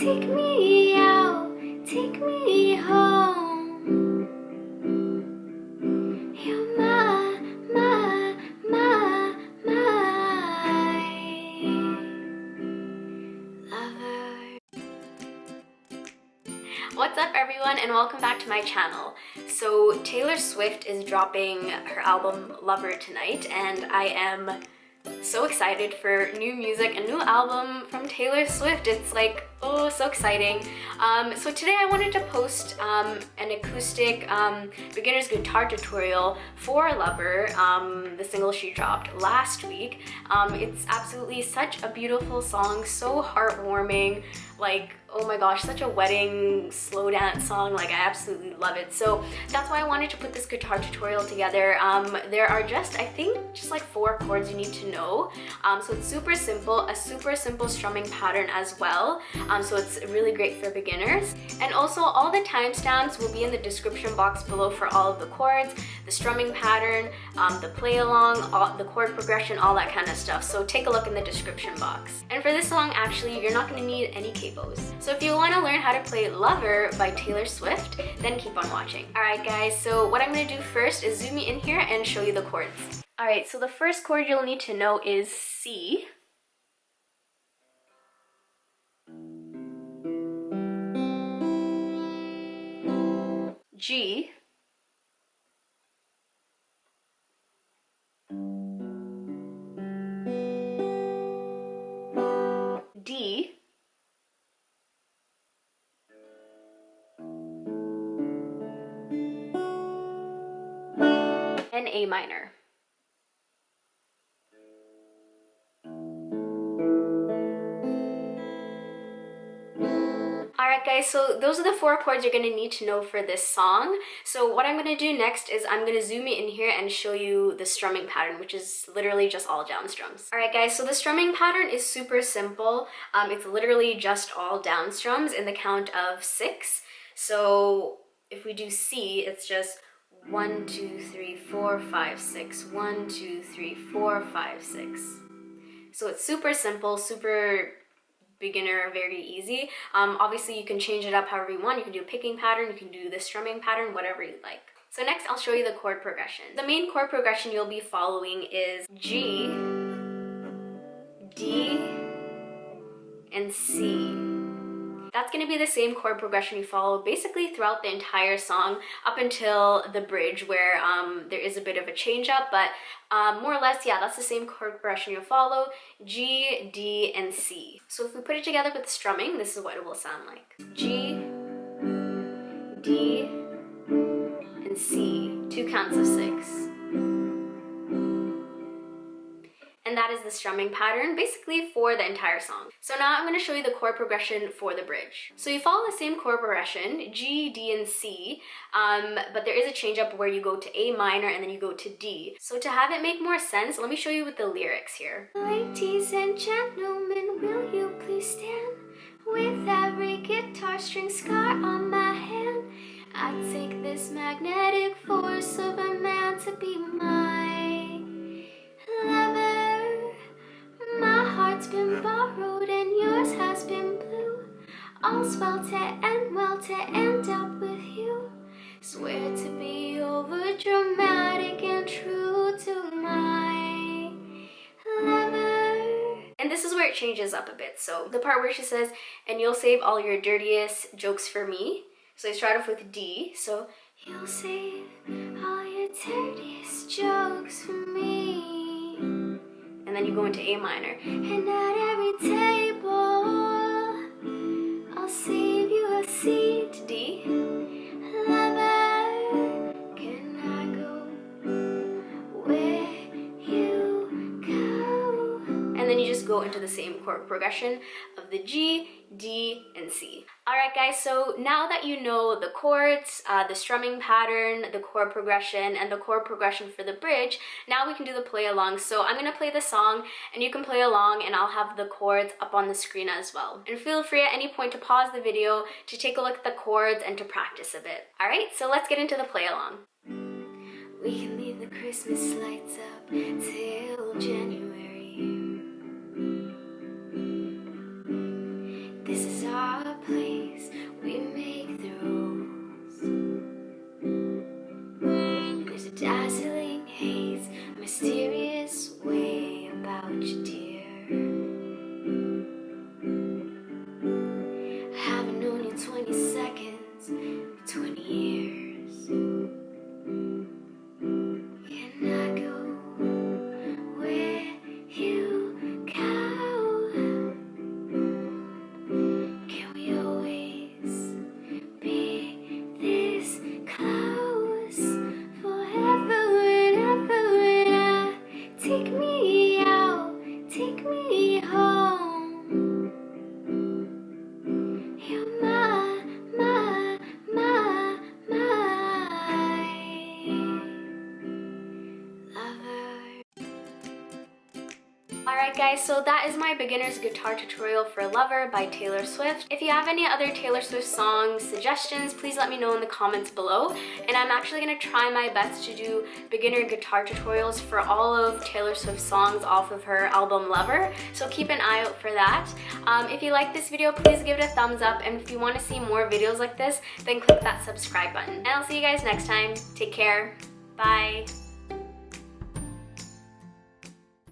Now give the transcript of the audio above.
take me out, take me home. You're my lover. What's up everyone, and welcome back to my channel. So Taylor Swift is dropping her album Lover tonight, and I am so excited for new music, a new album from Taylor Swift. It's like, oh, so exciting. So today I wanted to post an acoustic beginner's guitar tutorial for Lover, the single she dropped last week. It's absolutely such a beautiful song, so heartwarming, like, oh my gosh, such a wedding slow dance song. Like, I absolutely love it. So that's why I wanted to put this guitar tutorial together. There are just, I think, just like 4 chords you need to know. So it's super simple, a super simple strumming pattern as well. So it's really great for beginners. And also all the timestamps will be in the description box below for all of the chords, the strumming pattern, the play along, the chord progression, all that kind of stuff. So take a look in the description box. And for this song, actually, you're not going to need any capos. So if you want to learn how to play Lover by Taylor Swift, then keep on watching. Alright guys, so what I'm going to do first is zoom me in here and show you the chords. Alright, so the first chord you'll need to know is C. G. D. And A minor. Alright guys, so those are the 4 chords you're going to need to know for this song. So what I'm going to do next is I'm going to zoom in here and show you the strumming pattern, which is literally just all down strums. Alright guys, so the strumming pattern is super simple. It's literally just all down strums in the count of 6. So if we do C, it's just 1, 2, 3, 4, 5, 6. 1, 2, 3, 4, 5, 6. So it's super simple, super beginner, very easy. Obviously you can change it up however you want. You can do a picking pattern, you can do the strumming pattern, whatever you like. So next I'll show you the chord progression. The main chord progression you'll be following is G, D, and C. That's going to be the same chord progression you follow basically throughout the entire song up until the bridge, where there is a bit of a change up, but more or less, yeah, that's the same chord progression you'll follow: G, D, and C. So if we put it together with strumming, this is what it will sound like. G, D, and C. 2 counts of 6. And that is the strumming pattern basically for the entire song. So now I'm going to show you the chord progression for the bridge. So you follow the same chord progression, G, D, and C, but there is a change up where you go to A minor and then you go to D. So to have it make more sense, let me show you with the lyrics here. Ladies and gentlemen, will you please stand? With every guitar string scar on my hand, I take this magnetic force of a man to be my lover. My heart's been borrowed and yours has been blue. All's well to end up with you. Swear to be over dramatic and true to my lover. And this is where it changes up a bit. So the part where she says, and you'll save all your dirtiest jokes for me. So I start off with D. So you'll save all your dirtiest jokes for me. And then you go into A minor. And at every table, I'll save you a seat. D. Lover, can I go where you go? And then you just go into the same chord progression of the G, D, and C. Alright guys, so now that you know the chords, the strumming pattern, the chord progression, and the chord progression for the bridge, now we can do the play along. So I'm going to play the song and you can play along, and I'll have the chords up on the screen as well. And feel free at any point to pause the video to take a look at the chords and to practice a bit. Alright, so let's get into the play along. We can leave the Christmas lights up till January. This is our our place, we make the rules. And there's a dazzling haze, a mysterious way about you, dear. I haven't known you 20 seconds, 20 years. Can I go where you go? Can we always be this close forever and ever? Take me out, take me home. You're my lover. Alright guys, so that is my beginner's guitar tutorial for Lover by Taylor Swift. If you have any other Taylor Swift song suggestions, please let me know in the comments below. And I'm actually going to try my best to do beginner guitar tutorials for all of Taylor Swift's songs off of her album Lover, so keep an eye out for that. If you like this video, please give it a thumbs up, and if you want to see more videos like this, then click that subscribe button. And I'll see you guys next time. Take care. Bye.